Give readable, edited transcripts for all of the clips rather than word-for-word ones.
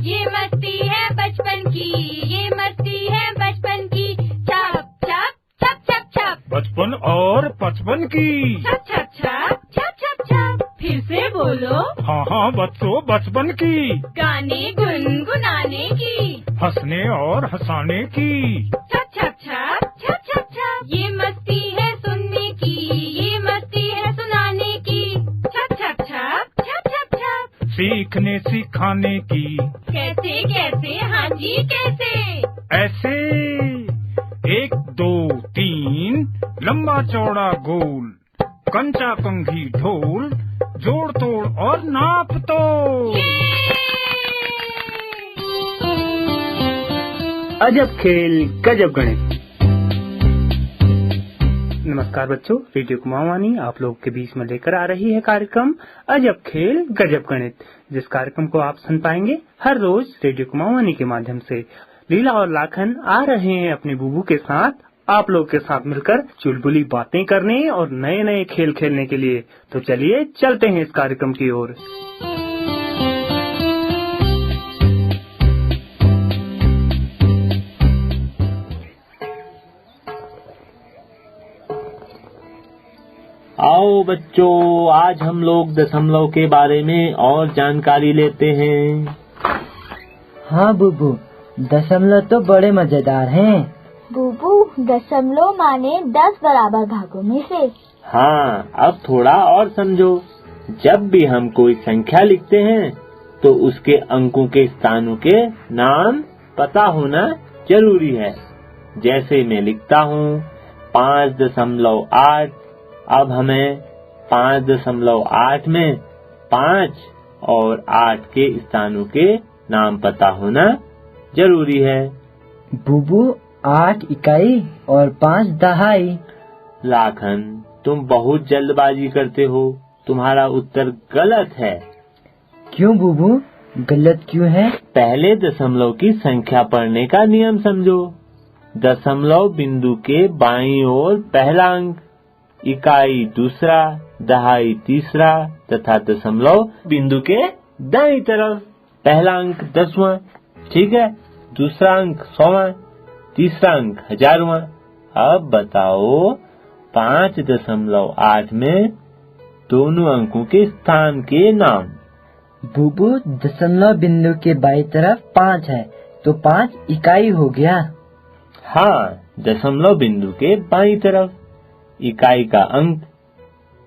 ये मस्ती है बचपन की, ये मस्ती है बचपन की। छप छप छप छप छप, बचपन और पचपन की। छप छप छप छप छप छप। फिर से बोलो। हाँ हाँ बच्चों, बचपन की। गाने गुनगुनाने की, हंसने और हंसाने की। छप छप छप छप छप छप। ये मस्ती है सुनने की, ये मस्ती है सुनाने की। छप छप छप छप छप छप। सीखने सिखाने की। कैसे कैसे, हाँ जी कैसे। ऐसे 1 2 3 लंबा चौड़ा गोल, कंचा कंघी ढोल, जोड़ तोड़ और नाप तोड़। अजब खेल गजब गणित। नमस्कार बच्चों, रेडियो कुमाऊनी आप लोग के बीच में लेकर आ रही है कार्यक्रम अजब खेल गजब गणित, जिस कार्यक्रम को आप सुन पाएंगे हर रोज रेडियो कुमाऊनी के माध्यम से। लीला और लाखन आ रहे हैं अपने बुबू के साथ आप लोग के साथ मिलकर चुलबुली बातें करने और नए नए खेल खेलने के लिए। तो चलिए चलते हैं इस कार्यक्रम की ओर। आओ बच्चों, आज हम लोग दशमलव के बारे में और जानकारी लेते हैं। हाँ बुबू, दशमलव तो बड़े मजेदार हैं। बुबू, दशमलव माने 10 बराबर भागों में से। हाँ, अब थोड़ा और समझो। जब भी हम कोई संख्या लिखते हैं तो उसके अंकों के स्थानों के नाम पता होना जरूरी है। जैसे मैं लिखता हूँ 5.8, अब हमें 5.8 में 5 और 8 के स्थानों के नाम पता होना जरूरी है। बुबू, 8 इकाई और 5 दहाई। लाखन, तुम बहुत जल्दबाजी करते हो, तुम्हारा उत्तर गलत है। क्यों बुबू, गलत क्यों है? पहले दशमलव की संख्या पढ़ने का नियम समझो। दशमलव बिंदु के बाईं ओर पहला अंक, इकाई दूसरा, दहाई तीसरा तथा दशमलव बिंदु के दाईं तरफ पहला अंक 10वां, ठीक है, दूसरा अंक 100वां, तीसरा अंक 1000वां। अब बताओ 5.8 में दोनों अंकों के स्थान के नाम। बुबू, दशमलव बिंदु के बाईं तरफ 5 है तो 5 इकाई हो गया। हाँ, दशमलव बिंदु के बाईं तरफ इकाई का अंक,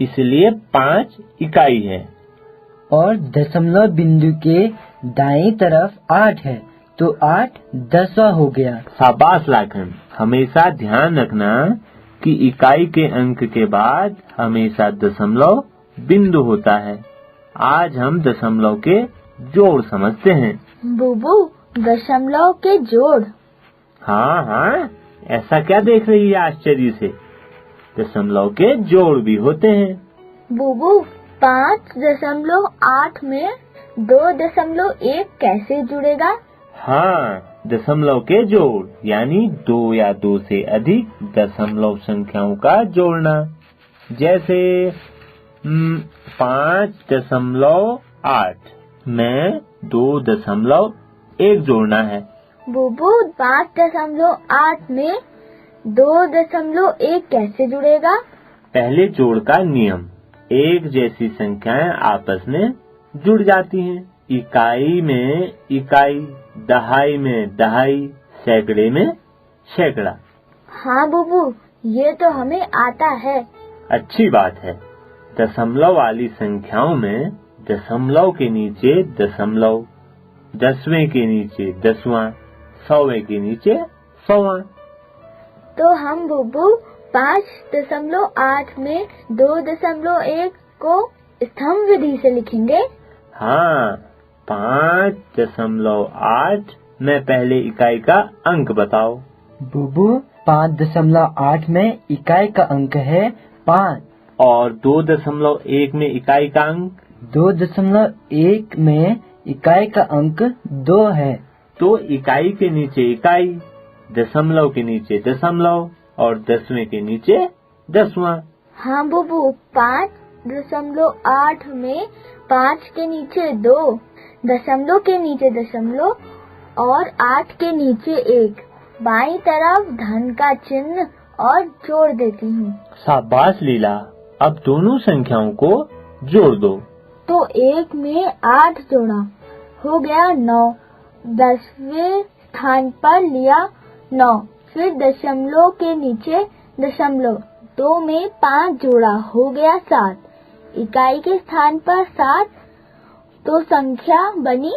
इसलिए 5 इकाई है। और दशमलव बिंदु के दाईं तरफ 8 है तो 8 10वां हो गया। शाबाश लाखन, हमेशा ध्यान रखना कि इकाई के अंक के बाद हमेशा दशमलव बिंदु होता है। आज हम दशमलव के जोड़ समझते हैं। बुबू, दशमलव के जोड़। हाँ हाँ, ऐसा क्या देख रही है आश्चर्य से? दशमलव के जोड़ भी होते हैं। बुबू, 5.8 में 2.1 कैसे जुड़ेगा? हाँ, दशमलव के जोड़ यानी 2 या 2 से अधिक दशमलव संख्याओं का जोड़ना। जैसे 5.8 में 2.1 जोड़ना है। बुबू, 5.8 में 2.1 कैसे जुड़ेगा? पहले जोड़ का नियम, एक जैसी संख्याएं आपस में जुड़ जाती हैं। इकाई में इकाई, दहाई में दहाई, सैकड़े में सैकड़ा। हाँ बुबू, ये तो हमें आता है। अच्छी बात है। दशमलव वाली संख्याओं में दशमलव के नीचे दशमलव, 10वें के नीचे 10वां, 100वें के नीचे 100वां। तो हम बुबू 5.8 में 2.1 को स्तंभ विधि से लिखेंगे। हाँ, 5.8 में पहले इकाई का अंक बताओ। बुबू, 5.8 में इकाई का अंक है 5 और 2.1 में इकाई का अंक 2.1 में इकाई का अंक 2 है। तो इकाई के नीचे इकाई, दशमलव के नीचे दशमलव और 10वें के नीचे 10वां। हाँ बुबू, 5.8 में 5 के नीचे 2, दशमलव के नीचे दशमलव और 8 के नीचे 1, बाईं तरफ धन का चिन्ह और जोड़ देती हूँ। शाबाश लीला, अब दोनों संख्याओं को जोड़ दो। तो 1 में 8 जोड़ा, हो गया 9। 10वें स्थान पर लिया 9, फिर दशमलव के नीचे दशमलव, 2 में 5 जोड़ा, हो गया 7। इकाई के स्थान पर 7, तो संख्या बनी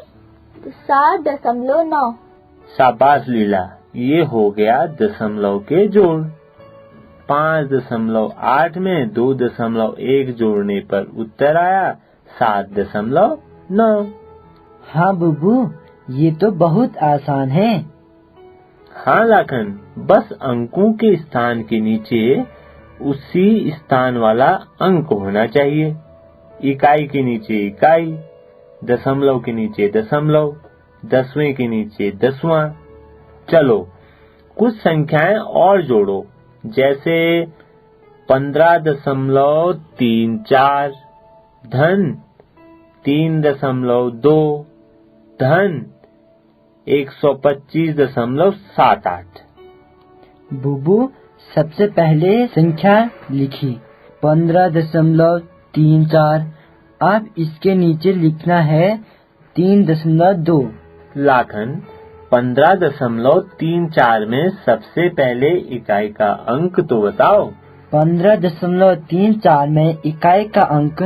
7.9। शाबाश लीला, ये हो गया दशमलव के जोड़। 5.8 में 2.1 जोड़ने पर उत्तर आया 7.9। हाँ बुबू, ये तो बहुत आसान है। हाँ लाखन, बस अंकों के स्थान के नीचे उसी स्थान वाला अंक होना चाहिए। इकाई के नीचे इकाई, दशमलव के नीचे दशमलव, 10वें के नीचे 10वां। चलो कुछ संख्याएं और जोड़ो, जैसे 15.34, धन 3.2, धन 125.78। बुबू, सबसे पहले संख्या लिखी 15.34। अब इसके नीचे लिखना है 3.2। लाखन, 15.34 में सबसे पहले इकाई का अंक तो बताओ। 15.34 में इकाई का अंक,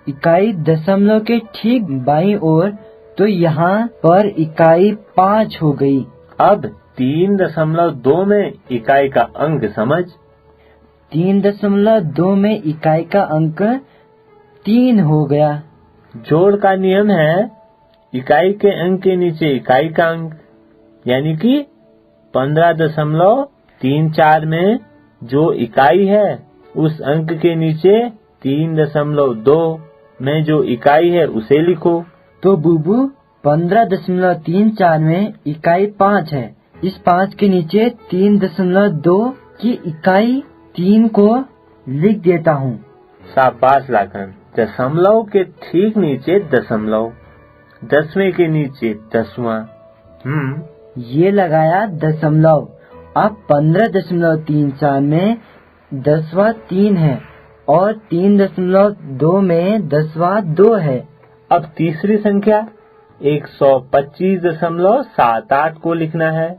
इकाई दशमलव के ठीक बाईं ओर, तो यहाँ पर इकाई 5 हो गई। अब 3.2 में इकाई का अंक समझ। 3.2 में इकाई का अंक 3 हो गया। जोड़ का नियम है इकाई के अंक के नीचे इकाई का अंक, यानी कि 15.34 में जो इकाई है उस अंक के नीचे 3.2 में जो इकाई है उसे लिखो। तो बुबू, 15.34 में इकाई 5 है। इस 5 के नीचे 3.2 की इकाई 3 को लिख देता हूँ। शाबाश लाखन, दशमलव के ठीक नीचे दशमलव, 10वें के नीचे 10वां। ये लगाया दशमलव। अब 15.34 में 10वां 3 है और 3.2 में 10वां 2 है। अब तीसरी संख्या 125.78 को लिखना है।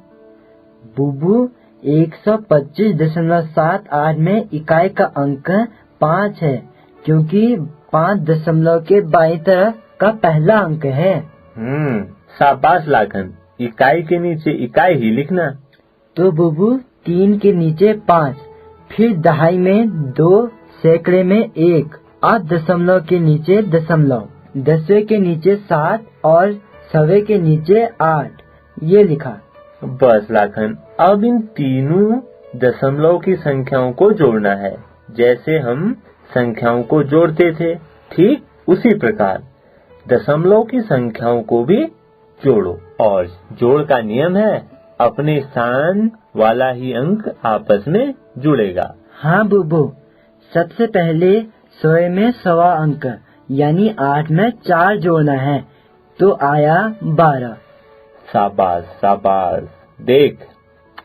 बुबू, 125.78 में इकाई का अंक 5 है, क्योंकि 5 दशमलव के बाईं तरफ का पहला अंक है। शाबाश लाखन, इकाई के नीचे इकाई ही लिखना। तो बुबू, 3 के नीचे 5, फिर दहाई में 2, सैकड़े में 1, 8 दशमलव के नीचे दशमलव, 10वें के नीचे 7 और 100वें के नीचे 8, ये लिखा। बस लाखन, अब इन तीनों दशमलव की संख्याओं को जोड़ना है, जैसे हम संख्याओं को जोड़ते थे, ठीक उसी प्रकार दशमलव की संख्याओं को भी जोड़ो। और जोड़ का नियम है अपने स्थान वाला ही अंक आपस में जुड़ेगा। हाँ बुबू, सबसे पहले 100 में 100वां अंक यानी 8 में 4 जोड़ना है, तो आया 12। शाबाश शाबाश, देख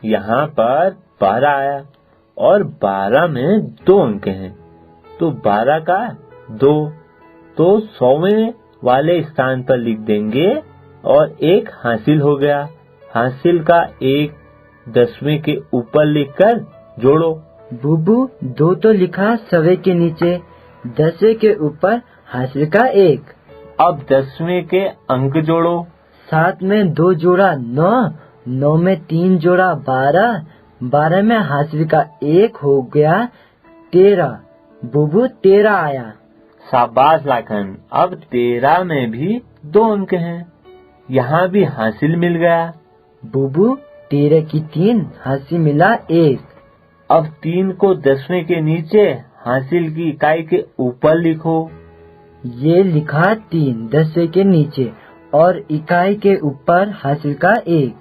यहाँ पर 12 आया और 12 में 2 अंक हैं, तो 12 का 2, तो 100वें वाले स्थान पर लिख देंगे और 1 हासिल हो गया। हासिल का 1 10वें के ऊपर लिखकर जोड़ो। बुबू, 2 तो लिखा 100वें के नीचे, 10वें के ऊपर हासिल का 1। अब 10वें के अंक जोड़ो। 7 में 2 जोड़ा 9, 9 में 3 जोड़ा 12, 12 में हासिल का 1 हो गया 13। बुबू, 13 आया। शाबाश लाखन, अब 13 में भी 2 अंक हैं, यहाँ भी हासिल मिल गया। बुबू, 13 की 3, हासिल मिला 1। अब 3 को 10वें के नीचे हासिल की इकाई के ऊपर लिखो। ये लिखा 3 10वें के नीचे और इकाई के ऊपर हासिल का 1।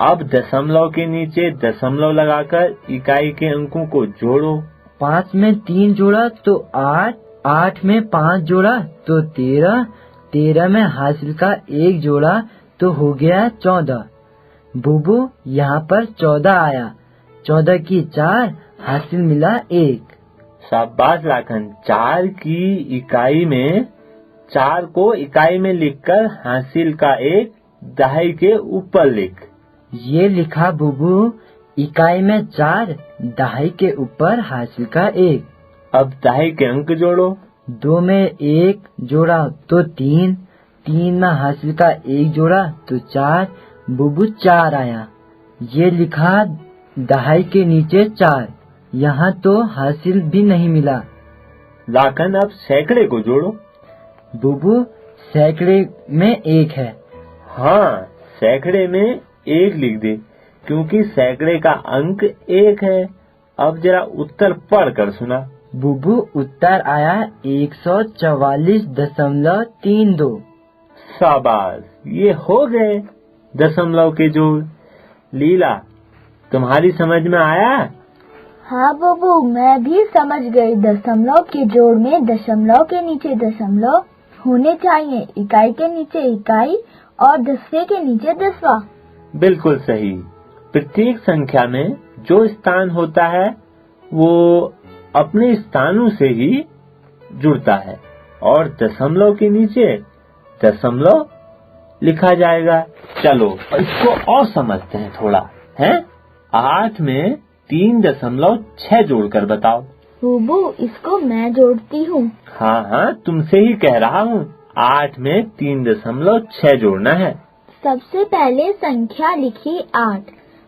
अब दशमलव के नीचे दशमलव लगाकर इकाई के अंकों को जोड़ो। 5 में 3 जोड़ा तो 8, 8 में 5 जोड़ा तो 13, 13 में हासिल का 1 जोड़ा तो हो गया 14। बुबू यहाँ पर 14 आया, 14 की 4 हासिल मिला 1। शाबाश लाखन। 4 की इकाई में 4 को इकाई में लिखकर हासिल का 1 दहाई के ऊपर लिख। ये लिखा बुबू, इकाई में 4 दहाई के ऊपर हासिल का 1। अब दहाई के अंक जोड़ो। 2 में 1 जोड़ा तो 3, 3 में हासिल का 1 जोड़ा तो 4, बुबू 4 आया। ये लिखा दहाई के नीचे 4, यहाँ तो हासिल भी नहीं मिला। लाखन अब सैकड़े को जोड़ो। बुबू सैकड़े में 1 है। हाँ, सैकड़े में 1 लिख दे, क्योंकि सैकड़े का अंक 1 है। अब जरा उत्तर पढ़ कर सुना। बुबू उत्तर आया 144.32। शाबाश, ये हो गए दशमलव के जोड़। लीला, तुम्हारी समझ में आया? हाँ बुबू, मैं भी समझ गई। दशमलव के जोड़ में दशमलव के नीचे दशमलव होने चाहिए, इकाई के नीचे इकाई और दसवें के नीचे दसवां। बिल्कुल सही। प्रत्येक संख्या में जो स्थान होता है वो अपने स्थानों से ही जुड़ता है और दशमलव के नीचे दशमलव लिखा जाएगा। चलो इसको और समझते हैं थोड़ा, हैं? 8 में 3.6 जोड़कर बताओ। बुबू, इसको मैं जोड़ती हूँ। हाँ हाँ, तुमसे ही कह रहा हूँ। 8 में 3.6 जोड़ना है। सबसे पहले संख्या लिखी 8।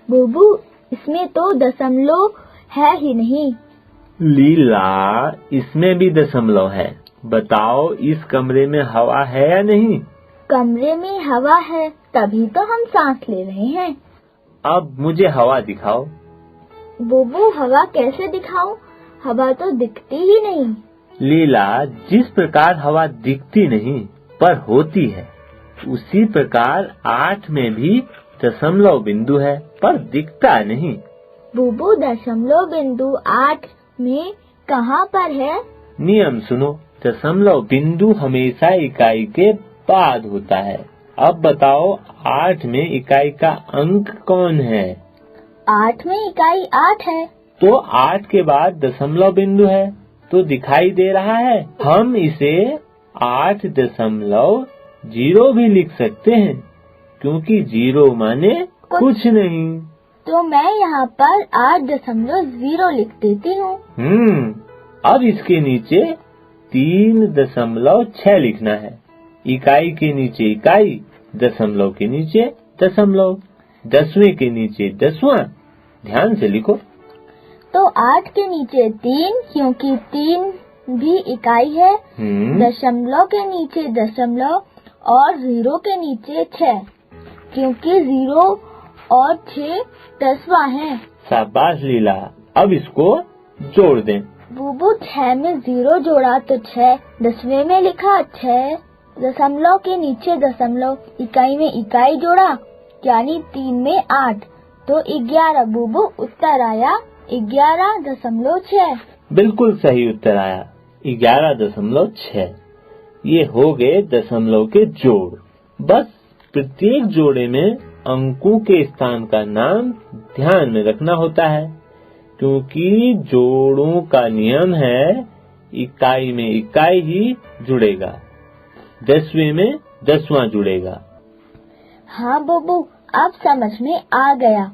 बुबू, इसमें तो दशमलव है ही नहीं। लीला, इसमें भी दशमलव है। बताओ, इस कमरे में हवा है या नहीं? कमरे में हवा है, तभी तो हम सांस ले रहे हैं। अब मुझे हवा दिखाओ। बुबू, हवा कैसे दिखाऊं? हवा तो दिखती ही नहीं। लीला, जिस प्रकार हवा दिखती नहीं पर होती है, उसी प्रकार 8 में भी दशमलव बिंदु है पर दिखता नहीं। बुबू, दशमलव बिंदु 8 में कहाँ पर है? नियम सुनो। दशमलव बिंदु हमेशा इकाई के बाद होता है। अब बताओ, 8 में इकाई का अंक कौन है? 8 में इकाई 8 है। तो 8 के बाद दशमलव बिंदु है, तो दिखाई दे रहा है। हम इसे 8.0 भी लिख सकते हैं, क्योंकि 0 माने कुछ नहीं। तो मैं यहाँ पर 8.0 लिख देती हूँ। अब इसके नीचे 3.6 लिखना है। इकाई के नीचे इकाई, दशमलव के नीचे दशमलव, दसवें के नीचे दसवां। ध्यान से लिखो। तो 8 के नीचे 3, क्योंकि 3 भी इकाई है। दशमलव के नीचे दशमलव और 0 के नीचे 6, क्योंकि 0 और 6 दसवां है। शाबाश लीला, अब इसको जोड़ दें। बुबू, 6 में 0 जोड़ा तो 6, दसवें में लिखा 6, दशमलव के नीचे दशमलव, इकाई में इकाई जोड़ा, यानी 3 में 8 तो 11। बुबू, उत्तर आया 11.6। बिल्कुल सही उत्तर आया 11.6। ये हो गए दशमलव के जोड़। बस प्रत्येक जोड़े में अंकों के स्थान का नाम ध्यान में रखना होता है, क्योंकि जोड़ों का नियम है इकाई में इकाई ही जुड़ेगा, दसवें में दसवां जुड़ेगा। हाँ बुबू, अब समझ में आ गया।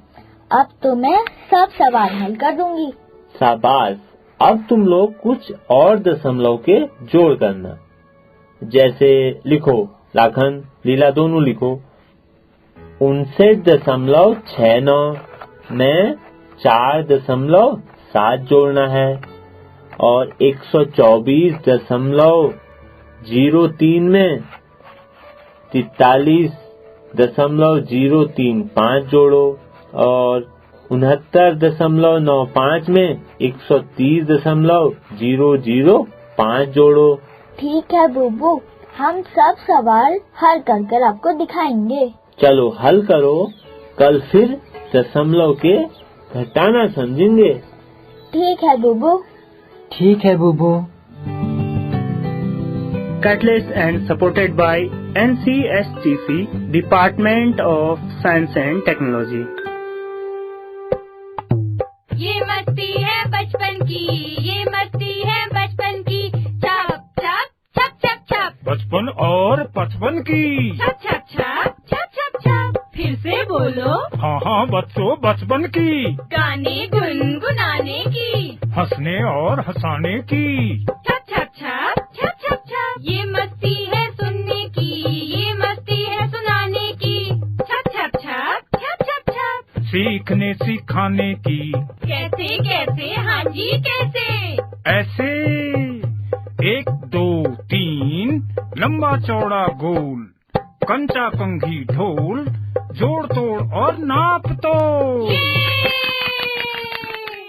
अब तो मैं सब सवाल हल कर दूंगी। शाबाश। अब तुम लोग कुछ और दशमलव के जोड़ करना। जैसे लिखो, लाखन लीला दोनों लिखो। 59.69 में 4.7 जोड़ना है और 124.03 में 43.035 जोड़ो और 69.95 में 130.005 जोड़ो। ठीक है बुबू, हम सब सवाल हल कर आपको दिखाएंगे। चलो हल करो, कल फिर दशमलव के घटाना समझेंगे। ठीक है बुबू। ठीक है बुबू। Catalyst and supported by NCSTC, Department of Science and Technology. ये मस्ती है बचपन की, ये मस्ती है बचपन की, छप छप छप छप छप। बचपन और पचपन की। छप छप छप छप छप छप। फिर से बोलो। हाँ हाँ बच्चों, बचपन की। गाने गुनगुनाने की, हंसने और हंसाने की। छप छप छप छप छप छप। ये मस्ती है सुनने की, ये मस्ती है सुनाने की, छप छप छप छप छप छप। सीखने सिखाने की। कैसे कैसे, हाँ जी कैसे। ऐसे 1 2 3 लंबा चौड़ा गोल, कंचा कंघी ढोल, जोड़ तोड़ और नाप तो।